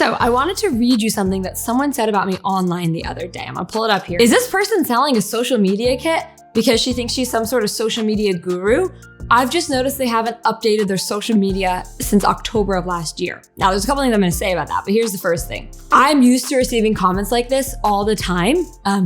So I wanted to read you something that someone said about me online the other day. I'm gonna pull it up here. Is this person selling a social media kit because she thinks she's some sort of social media guru? I've just noticed they haven't updated their social media since October of last year. Now, there's a couple things I'm gonna say about that, but here's the first thing. I'm used to receiving comments like this all the time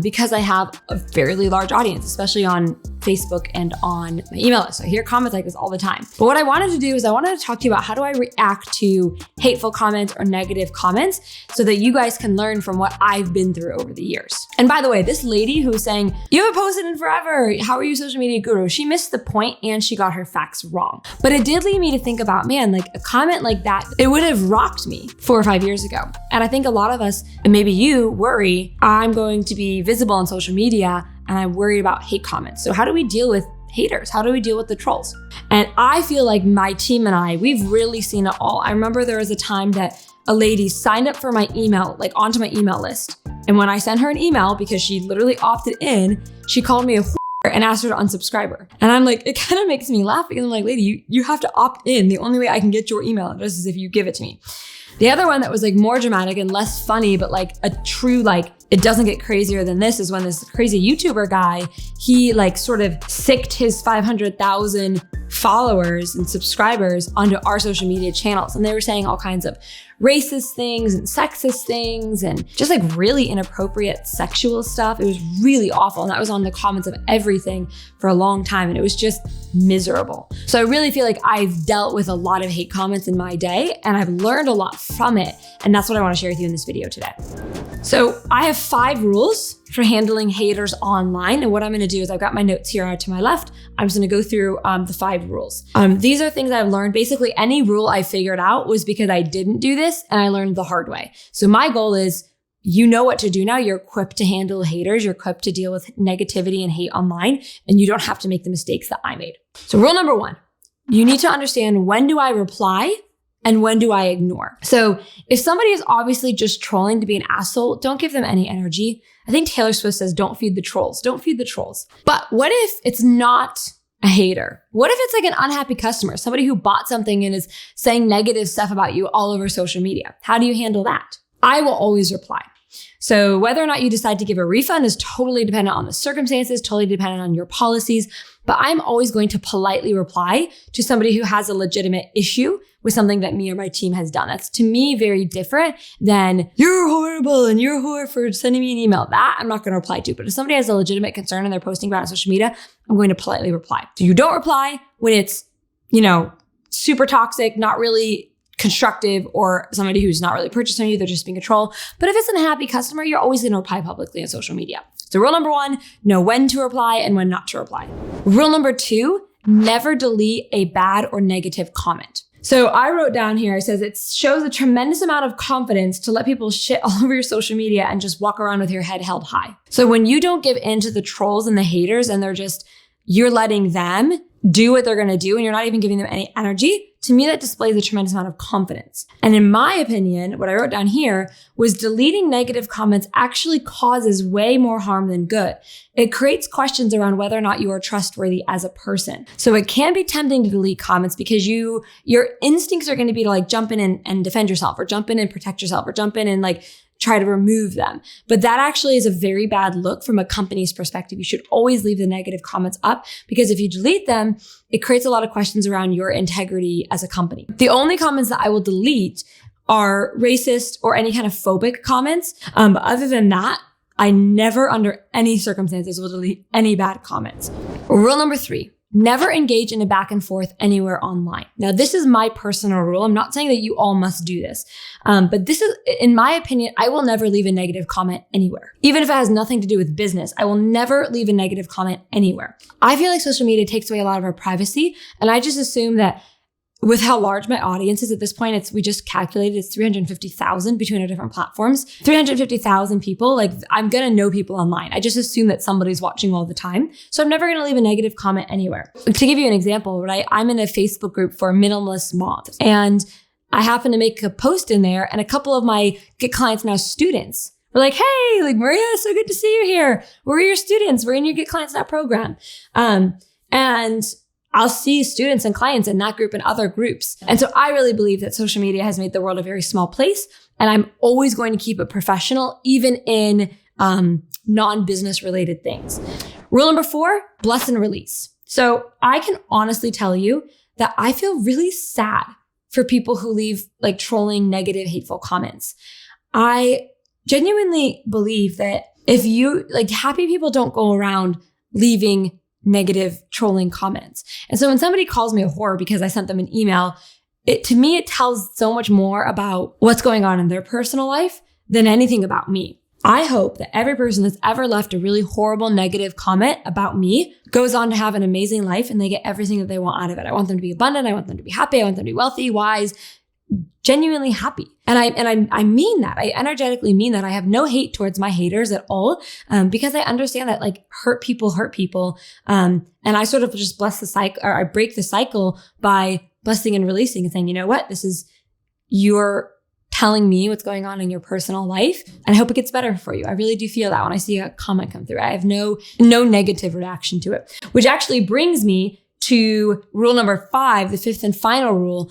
because I have a fairly large audience, especially on Facebook and on my email list. So I hear comments like this all the time. But what I wanted to do is I wanted to talk to you about how do I react to hateful comments or negative comments so that you guys can learn from what I've been through over the years. And by the way, this lady who's saying, you haven't posted in forever, how are you social media guru? She missed the point and she got her facts wrong. But it did lead me to think about, man, like a comment like that, it would have rocked me 4 or 5 years ago. And I think a lot of us, and maybe you, worry, I'm going to be visible on social media and I'm worried about hate comments. So how do we deal with haters? How do we deal with the trolls? And I feel like my team and I, we've really seen it all. I remember there was a time that a lady signed up for my email, like onto my email list. And when I sent her an email, because she literally opted in, she called me a and asked her to unsubscribe her. And I'm like, it kind of makes me laugh because I'm like, lady, you have to opt in. The only way I can get your email address is if you give it to me. The other one that was like more dramatic and less funny, but like a true, like, it doesn't get crazier than this is when this crazy YouTuber guy, he like sort of sicked his 500,000 followers and subscribers onto our social media channels. And they were saying all kinds of racist things and sexist things and just like really inappropriate sexual stuff. It was really awful. And that was on the comments of everything for a long time. And it was just miserable. So I really feel like I've dealt with a lot of hate comments in my day and I've learned a lot from it. And that's what I want to share with you in this video today. So I have 5 rules for handling haters online. And what I'm gonna do is I've got my notes here to my left. I'm just gonna go through the 5 rules. These are things I've learned. Basically, any rule I figured out was because I didn't do this and I learned the hard way. So my goal is, you know what to do now. You're equipped to handle haters. You're equipped to deal with negativity and hate online, and you don't have to make the mistakes that I made. So rule number 1, you need to understand, when do I reply and when do I ignore? So if somebody is obviously just trolling to be an asshole, don't give them any energy. I think Taylor Swift says, don't feed the trolls. Don't feed the trolls. But what if it's not a hater? What if it's like an unhappy customer, somebody who bought something and is saying negative stuff about you all over social media? How do you handle that? I will always reply. So whether or not you decide to give a refund is totally dependent on the circumstances, totally dependent on your policies. But I'm always going to politely reply to somebody who has a legitimate issue with something that me or my team has done. That's, to me, very different than, you're horrible and you're a whore for sending me an email. That I'm not going to reply to. But if somebody has a legitimate concern and they're posting about it on social media, I'm going to politely reply. So you don't reply when it's, super toxic, not really constructive, or somebody who's not really purchasing you, they're just being a troll. But if it's an unhappy customer, you're always going to reply publicly on social media. So rule number 1, know when to reply and when not to reply. Rule number 2, never delete a bad or negative comment. So I wrote down here, it says it shows a tremendous amount of confidence to let people shit all over your social media and just walk around with your head held high. So when you don't give in to the trolls and the haters and you're letting them do what they're going to do and you're not even giving them any energy, to me, that displays a tremendous amount of confidence. And in my opinion, what I wrote down here was deleting negative comments actually causes way more harm than good. It creates questions around whether or not you are trustworthy as a person. So it can be tempting to delete comments because your instincts are going to be to like jump in and defend yourself, or jump in and protect yourself, or jump in and like try to remove them. But that actually is a very bad look from a company's perspective. You should always leave the negative comments up, because if you delete them, it creates a lot of questions around your integrity as a company. The only comments that I will delete are racist or any kind of phobic comments. But other than that, I never under any circumstances will delete any bad comments. Rule number 3. Never engage in a back and forth anywhere online. Now, this is my personal rule. I'm not saying that you all must do this. But this is, in my opinion, I will never leave a negative comment anywhere. Even if it has nothing to do with business, I will never leave a negative comment anywhere. I feel like social media takes away a lot of our privacy. And I just assume that with how large my audience is at this point, we just calculated it's 350,000 between our different platforms. 350,000 people, like I'm going to know people online. I just assume that somebody's watching all the time. So I'm never going to leave a negative comment anywhere. To give you an example, right? I'm in a Facebook group for minimalist moms, and I happen to make a post in there, and a couple of my Get Clients Now students were like, hey, like Maria, so good to see you here. We're your students. We're in your Get Clients Now program. And I'll see students and clients in that group and other groups. And so I really believe that social media has made the world a very small place. And I'm always going to keep it professional, even in non-business related things. Rule number 4, bless and release. So I can honestly tell you that I feel really sad for people who leave like trolling, negative, hateful comments. I genuinely believe that if you like, happy people don't go around leaving negative trolling comments. And so when somebody calls me a whore because I sent them an email, to me, it tells so much more about what's going on in their personal life than anything about me. I hope that every person that's ever left a really horrible negative comment about me goes on to have an amazing life and they get everything that they want out of it. I want them to be abundant. I want them to be happy. I want them to be wealthy, wise, genuinely happy. And I mean that. I energetically mean that. I have no hate towards my haters at all, because I understand that like hurt people. And I sort of just bless the cycle, or I break the cycle by blessing and releasing and saying, you know what, you're telling me what's going on in your personal life, and I hope it gets better for you. I really do feel that when I see a comment come through. I have no negative reaction to it, which actually brings me to rule number 5, the 5th and final rule,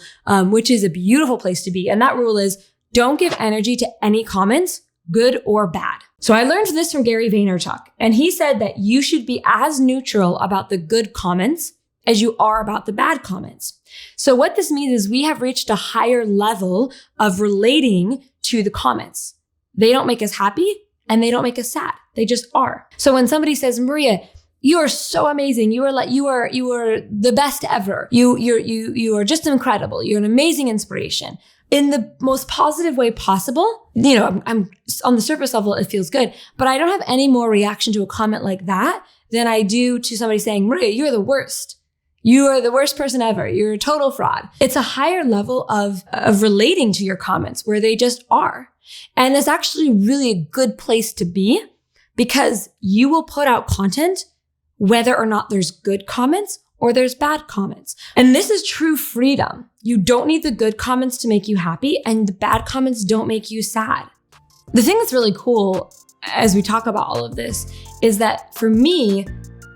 which is a beautiful place to be. And that rule is don't give energy to any comments, good or bad. So I learned this from Gary Vaynerchuk, and he said that you should be as neutral about the good comments as you are about the bad comments. So what this means is we have reached a higher level of relating to the comments. They don't make us happy and they don't make us sad. They just are. So when somebody says, Maria, you are so amazing. You are the best ever. You are just incredible. You're an amazing inspiration. In the most positive way possible, I'm on the surface level, it feels good, but I don't have any more reaction to a comment like that than I do to somebody saying, Maria, you're the worst. You are the worst person ever. You're a total fraud. It's a higher level of relating to your comments where they just are. And it's actually really a good place to be because you will put out content whether or not there's good comments or there's bad comments. And this is true freedom. You don't need the good comments to make you happy, and the bad comments don't make you sad. The thing that's really cool as we talk about all of this is that for me,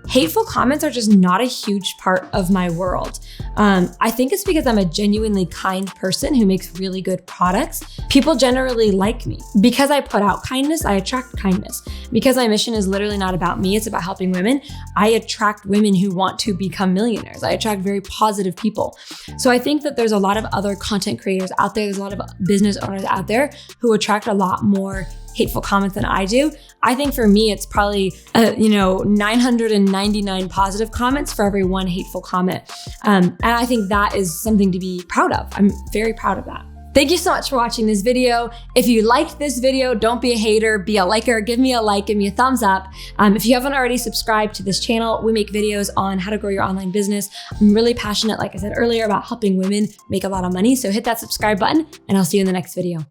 hateful comments are just not a huge part of my world. I think it's because I'm a genuinely kind person who makes really good products. People generally like me. Because I put out kindness, I attract kindness. Because my mission is literally not about me, it's about helping women, I attract women who want to become millionaires. I attract very positive people. So I think that there's a lot of other content creators out there, there's a lot of business owners out there who attract a lot more hateful comments than I do. I think for me, it's probably, 999 positive comments for every one hateful comment. And I think that is something to be proud of. I'm very proud of that. Thank you so much for watching this video. If you liked this video, don't be a hater, be a liker. Give me a like, give me a thumbs up. If you haven't already subscribed to this channel, we make videos on how to grow your online business. I'm really passionate, like I said earlier, about helping women make a lot of money. So hit that subscribe button and I'll see you in the next video.